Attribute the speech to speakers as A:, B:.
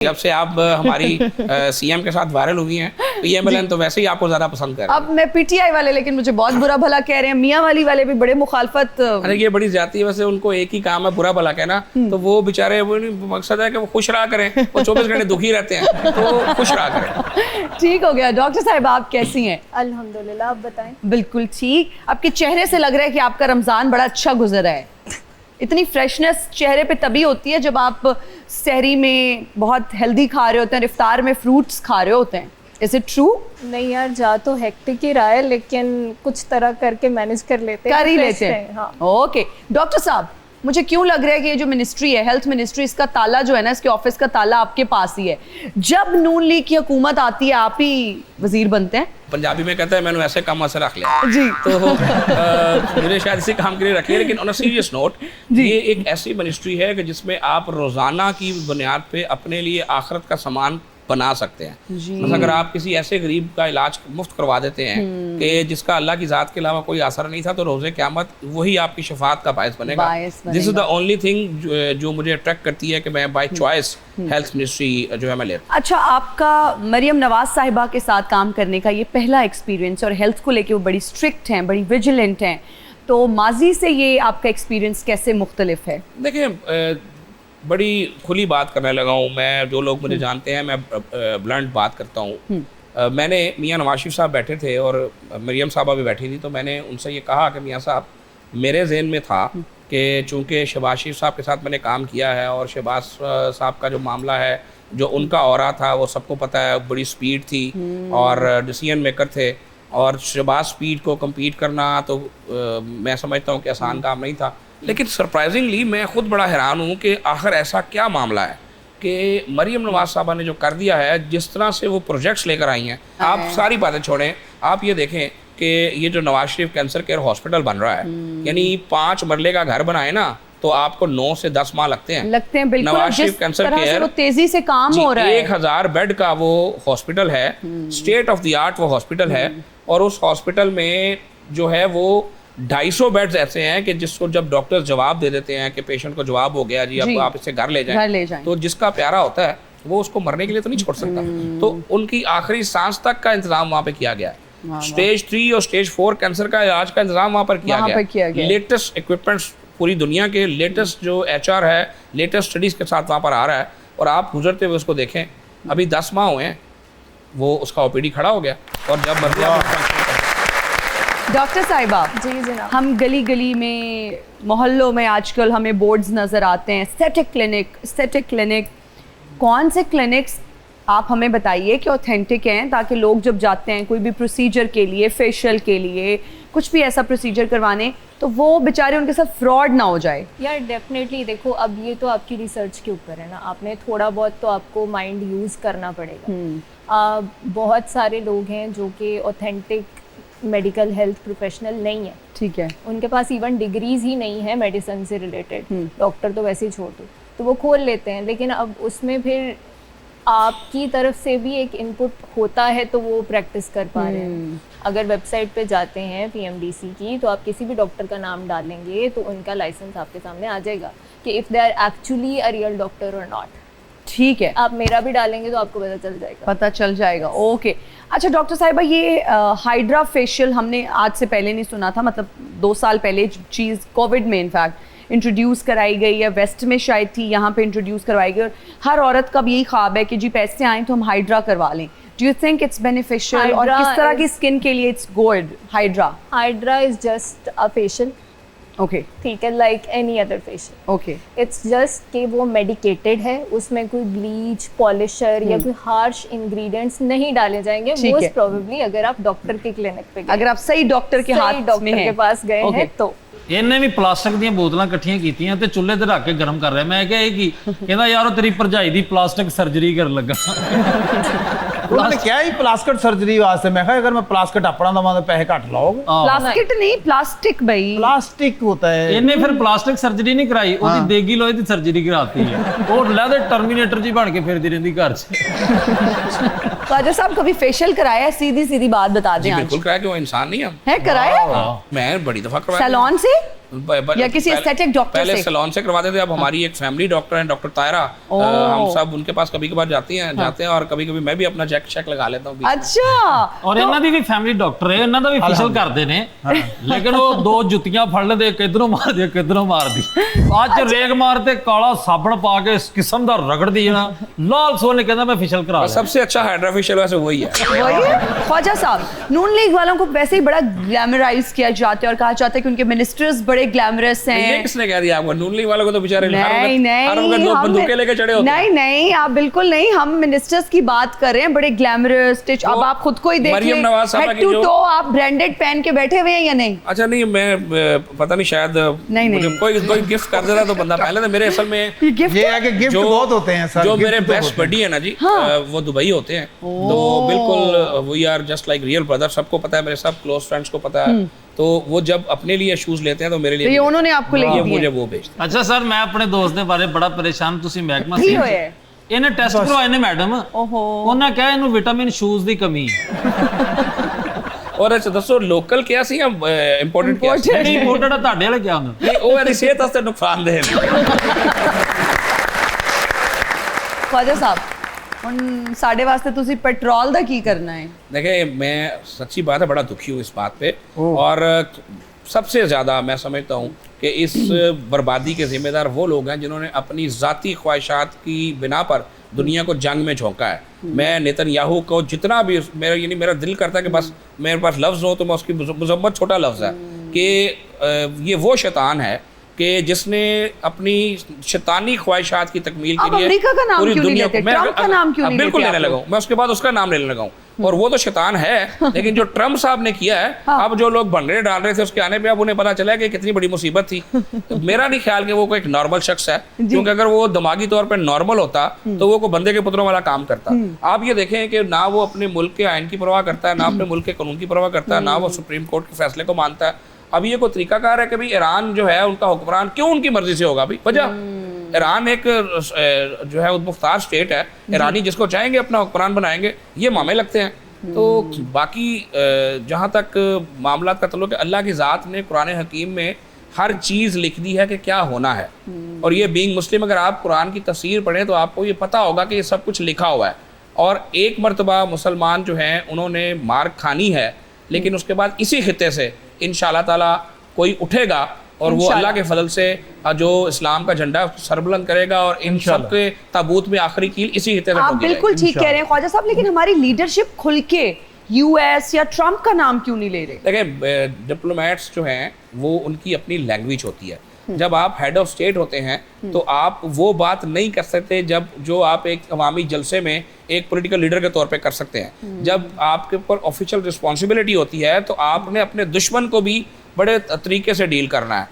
A: जब से आप हमारी सीएम के साथ वायरल हुई हैं, पीएमएलएन तो वैसे ही आपको ज्यादा पसंद कर रहे हैं।
B: अब मैं पीटीआई वाले लेकिन मुझे बहुत बुरा भला कह रहे हैं, मियां वाली वाले भी बड़े मुखालफत।
A: अरे ये बड़ी ज्यादती है, वैसे उनको एक ही काम है बुरा भला कहना, तो वो बेचारे वो मकसद है कि वो खुश रहा करें, वो 24 घंटे दुखी रहते हैं तो खुश रहा करें।
B: ठीक हो गया। डॉक्टर साहब आप कैसी हैं?
C: अल्हम्दुलिल्लाह, आप बताएं।
B: बिल्कुल ठीक। आपके चेहरे से लग रहा है कि आपका रमजान बड़ा अच्छा गुजरा है। इतनी फ्रेशनेस चेहरे पे तभी होती है जब आप सहरी में बहुत हेल्दी खा रहे होते हैं, इफ्तार में फ्रूट्स खा रहे होते हैं। Is it true?
C: नहीं यार, जा तो हेक्टिक ही रहा है, लेकिन कुछ तरह करके मैनेज कर लेते हैं,
B: कर ही
C: fresh
B: लेते हैं।
C: हाँ।
B: ओके डॉक्टर साहब, मुझे क्यों लग रहा है कि ये जो मिनिस्ट्री है, हेल्थ मिनिस्ट्री, इसका ताला जो है ना, इसके ऑफिस का ताला आपके पास ही है। जब नून लीग की हुकूमत आती है आप ही वजीर बनते हैं।
A: पंजाबी में कहते हैं मैंने ऐसे काम से रख लिया
B: जी।
A: तो मुझे शायद इसी काम के लिए रख लिया। लेकिन ऑन अ सीरियस नोट, ये एक ऐसी मिनिस्ट्री है कि जिसमें आप रोजाना की बुनियाद पे अपने लिए आखिरत का सामान बना सकते हैं। मतलब अगर आप किसी ऐसे गरीब का इलाज मुफ्त करवा देते हैं कि जिसका अल्लाह की ज़ात के अलावा कोई असर नहीं था, तो रोज़े क़यामत वही आपकी शफात का बायस बनेगा। This is the only thing जो मुझे अट्रैक्ट करती है कि मैं बाय चॉइस हेल्थ मिनिस्ट्री जो है मैं ले।
B: अच्छा, आपका मरियम नवाज साहिबा के साथ काम करने का ये पहला एक्सपीरियंस, और हेल्थ को लेके वो बड़ी स्ट्रिक्ट हैं, बड़ी विजिलेंट हैं, तो माजी से ये आपका एक्सपीरियंस कैसे मुख्तलिफ है?
A: देखिए, बड़ी खुली बात करने लगा हूँ मैं। जो लोग मुझे जानते हैं, मैं ब्लंट बात करता हूँ। मैंने मियाँ नवाज शरीफ साहब बैठे थे और मरियम साहबा भी बैठी थी, तो मैंने उनसे ये कहा कि मियाँ साहब, मेरे जहन में था कि चूँकि शहबाज शरीफ साहब के साथ मैंने काम किया है और शहबाज साहब का जो मामला है, जो उनका ऑरा था वो सबको पता है, बड़ी स्पीड थी और डिसीजन मेकर थे, और शहबाज स्पीड को कम्पीट करना तो मैं समझता हूँ कि आसान काम नहीं था। लेकिन सरप्राइजिंगली मैं खुद बड़ा हैरान हूँ कि आखिर ऐसा क्या मामला है कि मरियम नवाज साहबा ने जो कर दिया है, जिस तरह से वो प्रोजेक्ट्स लेकर आई हैं। आप सारी बातें छोड़ें, आप ये देखें कि ये जो Nawaz Sharif cancer care hospital बन रहा है, यानी 5 मरले का घर बनाए ना तो आपको 9 से 10 माह लगते हैं।
B: बिल्कुल।
A: नवाज शरीफ कैंसर केयर
B: तेजी से काम हो रहा है।
A: 1000 बेड का वो हॉस्पिटल है, स्टेट ऑफ द आर्ट वो हॉस्पिटल है, और उस हॉस्पिटल में जो है वो 250 बेड्स ऐसे हैं कि जिसको जब डॉक्टर्स जवाब दे देते हैं कि पेशेंट को जवाब हो गया जी, अब आप इसे घर ले जाएं, तो जिसका प्यारा होता है वो उसको मरने के लिए तो नहीं छोड़ सकता। तो उनकी आखिरी सांस तक का इंतजाम वहाँ पे किया गया है। स्टेज 3 और स्टेज 4 कैंसर का इलाज का इंतजाम वहाँ पर किया गया। लेटेस्ट इक्विपमेंट्स, पूरी दुनिया के लेटेस्ट जो HR है, लेटेस्ट स्टडीज के साथ वहाँ पर आ रहा है, और आप गुजरते हुए उसको देखें। अभी 10 माह हुए हैं, वो उसका OPD खड़ा हो गया, और जब मर
B: डॉक्टर साहिबा
C: जी जनाब,
B: हम गली गली में, मोहल्लों में आजकल हमें बोर्ड्स नज़र आते हैं, एस्थेटिक क्लिनिक। कौन से क्लिनिक्स आप हमें बताइए कि ऑथेंटिक हैं, ताकि लोग जब जाते हैं कोई भी प्रोसीजर के लिए, फेशियल के लिए, कुछ भी ऐसा प्रोसीजर करवाने, तो वो बेचारे उनके साथ फ्रॉड ना हो जाए।
C: यार डेफिनेटली देखो, अब ये तो आपकी रिसर्च के ऊपर है ना, आपने थोड़ा बहुत तो आपको माइंड यूज़ करना पड़ेगा। बहुत सारे लोग हैं जो कि ऑथेंटिक मेडिकल हेल्थ प्रोफेशनल नहीं है, ठीक है, उनके पास इवन डिग्रीज ही नहीं है मेडिसिन से रिलेटेड, डॉक्टर तो वैसे ही छोड़ दो, तो वो खोल लेते हैं। लेकिन अब उसमें फिर आपकी तरफ से भी एक इनपुट होता है, तो वो प्रैक्टिस कर पा रहे हैं। अगर वेबसाइट पे जाते हैं PMDC की, तो आप किसी भी डॉक्टर का नाम डालेंगे तो उनका लाइसेंस आपके सामने आ जाएगा कि if they are actually a real doctor और नॉट।
B: ठीक है,
C: आप मेरा भी डालेंगे तो आपको पता चल जाएगा।
B: ओके। अच्छा डॉक्टर साहिबा, ये हाइड्रा फेशियल हमने आज से पहले नहीं सुना था, मतलब 2 साल पहले चीज़ कोविड में इनफैक्ट इंट्रोड्यूस कराई गई, या वेस्ट में शायद थी, यहाँ पे इंट्रोड्यूस करवाई गई, और हर औरत का भी यही ख्वाब है कि जी पैसे आए तो हम हाइड्रा करवा लें। Do you think it's beneficial, और किस तरह की स्किन के लिए it's good? Hydra
C: is just a facial,
B: okay,
C: ठीक है, like any other facial.
B: Okay,
C: it's just कि वो मेडिकेटेड है, उसमें कोई ब्लीच, पॉलिशर या कोई हार्श इंग्रेडिएंट्स नहीं डाले जाएंगे। मोस्ट प्रोबेबली अगर आप डॉक्टर के क्लिनिक पे गए,
B: अगर आप सही डॉक्टर के हाथ
C: डॉक्टर के पास गए हैं, तो
D: ਇਹਨੇ ਵੀ ਪਲਾਸਟਿਕ ਦੀਆਂ ਬੋਤਲਾਂ ਇਕੱਠੀਆਂ ਕੀਤੀਆਂ ਤੇ ਚੁੱਲ੍ਹੇ ਤੇ ਰੱਖ ਕੇ ਗਰਮ ਕਰ ਰਿਹਾ। ਮੈਂ ਕਿਹਾ ਇਹ ਕੀ? ਕਹਿੰਦਾ ਯਾਰ ਉਹ ਤੇਰੀ ਭਰਜਾਈ ਦੀ ਪਲਾਸਟਿਕ ਸਰਜਰੀ ਕਰਨ ਲੱਗਾ।
E: उन्होंने क्या ही प्लास्टिक सर्जरी वास्ते, मैं कहा अगर मैं प्लास्टिक अपना दवा तो पैसे घट लाओगे।
B: प्लास्टिक नहीं, प्लास्टिक भाई, प्लास्टिक
E: होता है।
D: ਇਹਨੇ ਫਿਰ ਪਲਾਸਟਿਕ ਸਰਜਰੀ ਨਹੀਂ ਕਰਾਈ, ਉਹਦੀ ਦੇਗੀ ਲੋਹੇ ਦੀ ਸਰਜਰੀ ਕਰਾਤੀ ਹੈ। ਉਹ ਲੈਦੇ ਟਰਮੀਨੇਟਰ ਜੀ ਬਣ ਕੇ ਫਿਰਦੀ ਰਹਿੰਦੀ ਘਰ 'ਚ।
B: ख्वाजा साहब कभी फेशियल कराया है? सीधी बात बता दें।
A: बिल्कुल कराया, कि वो इंसान नहीं
B: है कराया?
A: मैं बड़ी दफा करवाया
B: सैलून से। या किसी एस्थेटिक डॉक्टर
A: पहले
B: से?
A: सैलून से करवाते थे, अब हमारी एक फैमिली डॉक्टर हैं, डॉक्टर तायरा, हम सब उनके पास कभी कभार जाते हैं और कभी कभी मैं भी अपना चेक चेक लगा लेता हूँ।
B: अच्छा,
D: ਔਰ ਇਹਨਾਂ ਦੀ ਵੀ ਫੈਮਿਲੀ ਡਾਕਟਰ ਹੈ, ਇਹਨਾਂ ਦਾ ਵੀ ਫੇਸ਼ੀਅਲ ਕਰਦੇ ਨੇ, ਲੇਕਿਨ ਉਹ ਦੋ ਜੁੱਤੀਆਂ ਫੜ ਲੈਂਦੇ, ਕਿਧਰੋਂ ਮਾਰਦੀ ਕਿਧਰੋਂ ਮਾਰਦੀ। ਅੱਜ ਰੇਗ ਮਾਰ ਤੇ ਕਾਲਾ ਸਾਬਣ ਪਾ ਕੇ ਇਸ ਕਿਸਮ ਦਾ ਰਗੜਦੀ ਹੈ ਨਾ, ਲਾਲ ਸੋਨੇ ਕਹਿੰਦਾ मैं फेशियल करा लिया।
A: सबसे अच्छा हाइड्रा फेशियल वैसे वही है।
B: वही है। ख्वाजा साहब, नून लीग वालों को वैसे ही बड़ा ग्लैमराइज किया जाता है और कहा जाता है कि उनके मिनिस्टर्स बड़े ग्लैमरस हैं।
A: ये किसने कह दिया आपको? नून लीग वालों को तो बेचारे हर
B: नहीं,
A: वक्त लोग बंदूकें लेके चढ़े होते हैं।
B: नहीं, आप बिल्कुल नहीं, हम मिनिस्टर्स की बात कर रहे हैं, बड़े ग्लैमरस। अब आप खुद को ही देख
A: मरियम
B: लें,
A: नवाज साहबा
B: हेड
A: की
B: टू
A: जो-
B: टो आप ब्रांडेड पहन के बैठे हुए हैं या नहीं?
A: अच्छा नहीं, मैं पता नहीं, शायद
B: नहीं।
A: मुझे कोई गिफ्ट कर देता तो बंदा पहले। तो मेरे असल में
B: ये गिफ्ट
E: ये है कि गिफ्ट बहुत होते हैं सर,
A: जो
E: गिफ्ट
A: मेरे
E: तो
A: बेस्ट
E: होते हैं।
A: बडी है ना जी, वो दुबई होते हैं, तो बिल्कुल we are just like real brother. सबको पता है, मेरे सब क्लोज फ्रेंड्स को पता है। तो वो जब अपने लिए शूज लेते हैं तो मेरे लिए
B: तो ये
A: भी
B: उन्होंने आपको
A: ये
B: लेके
A: मुझे
B: दिए?
A: वो भेजते
D: ਅੱਛਾ ਸਰ, मैं अपने दोस्त ਦੇ ਬਾਰੇ ਬੜਾ ਪਰੇਸ਼ਾਨ, ਤੁਸੀਂ ਮਹਿਕਮਾ
B: ਕੀ
D: ਸੀ
B: ਹੋਇਆ?
D: ਇਹਨੇ ਟੈਸਟ ਕਰਵਾਏ ਨੇ ਮੈਡਮ,
B: ओहो,
D: ਉਹਨਾਂ ਕਿਹਾ ਇਹਨੂੰ ਵਿਟਾਮਿਨ ਸ਼ੂਜ਼ ਦੀ ਕਮੀ ਹੈ।
A: हैं। और अच्छा दसो लोकल क्या सी या इंपोर्टेड क्या सी?
D: ਨਹੀਂ ਇੰਪੋਰਟਡ ਤੁਹਾਡੇ ਵਾਲੇ ਕਿਹਾ ਹੁੰਦਾ।
A: नहीं वो मेरी सेहत वास्ते नुकसानदेह है।
B: ख्वाजा साहब, ਹੁਣ ਸਾਡੇ ਵਾਸਤੇ ਤੁਸੀਂ ਪੈਟਰੋਲ ਦਾ ਕੀ ਕਰਨਾ है?
A: देखिए, मैं सच्ची बात है बड़ा दुखी हूँ इस बात पे, और सबसे ज़्यादा मैं समझता हूँ कि इस बर्बादी के जिम्मेदार वो लोग हैं जिन्होंने अपनी ज़ाती ख्वाहिशात की बिना पर दुनिया को जंग में झोंका है। मैं नेतन्याहू को जितना भी मेरा दिल करता है कि बस मेरे पास लफ्ज़ हो तो मैं उसकी मजम्मत, छोटा लफ्ज़ है कि ये वो शैतान है कि जिसने अपनी शैतानी ख्वाहिशात की तकमील के
B: आप
A: लिए
B: अमेरिका का नाम
A: पूरी
B: क्यों नहीं
A: दुनिया
B: लेते?
A: मैं
B: ट्रम्प का नाम क्यों नहीं
A: बिल्कुल
B: लेते
A: लेने
B: आप
A: लगा हूं। मैं उसके बाद उसका नाम लेने लगा हूँ, और वो तो शैतान है, लेकिन जो ट्रम्प साहब ने किया है, अब जो लोग भंडरे डाल रहे थे उसके आने पे अब उन्हें पता चला कि कितनी बड़ी मुसीबत थी। तो मेरा नहीं ख्याल कि वो कोई एक नॉर्मल शख्स है, क्योंकि अगर वो दिमागी तौर पर नॉर्मल होता तो वो कोई बंदे के पुत्रों वाला काम करता। आप ये देखें कि ना वो अपने मुल्क के आइन की परवाह करता है, ना अपने मुल्क के कानून की परवाह करता है, ना वो सुप्रीम कोर्ट के फैसले को मानता है। अब ये कोई तरीकाकार है कि भाई ईरान जो है उनका हुक्मरान क्यों उनकी मर्जी से होगा? भाई वजह, ईरान एक जो है मुख्तार स्टेट है, ईरानी जिसको चाहेंगे अपना हुक्मरान बनाएंगे, ये मामले लगते हैं। तो बाकी जहाँ तक मामला का तल्लुक है, अल्लाह की ज़ात ने कुरान हकीम में हर चीज़ लिख दी है कि क्या होना है। और ये बीइंग मुस्लिम, अगर आप कुरान की तफसीर पढ़ें तो आपको ये पता होगा कि ये सब कुछ लिखा हुआ है। और एक मरतबा मुसलमान जो हैं उन्होंने मार खानी है, लेकिन उसके बाद इसी खित्ते से इंशाअल्लाह ताला कोई उठेगा और वो अल्लाह के फजल से जो इस्लाम का झंडा सरबुलंद करेगा, और इन सब के ताबूत में आखिरी कील इसी हिस्से से
B: आप
A: ठोकी
B: बिल्कुल ठीक कह रहे हैं ख्वाजा साहब, लेकिन हमारी लीडरशिप खुल के यूएस या ट्रम्प का नाम क्यों नहीं ले रहे?
A: देखिए, डिप्लोमेट्स जो हैं वो उनकी अपनी लैंग्वेज होती है। जब आप हेड ऑफ स्टेट होते हैं तो आप वो बात नहीं कर सकते जब जो आप एक अवामी जलसे में एक पॉलिटिकल लीडर के तौर पे कर सकते हैं। जब आपके ऊपर ऑफिशियल रिस्पॉन्सिबिलिटी होती है तो आपने अपने दुश्मन को भी बड़े तरीके से डील करना है।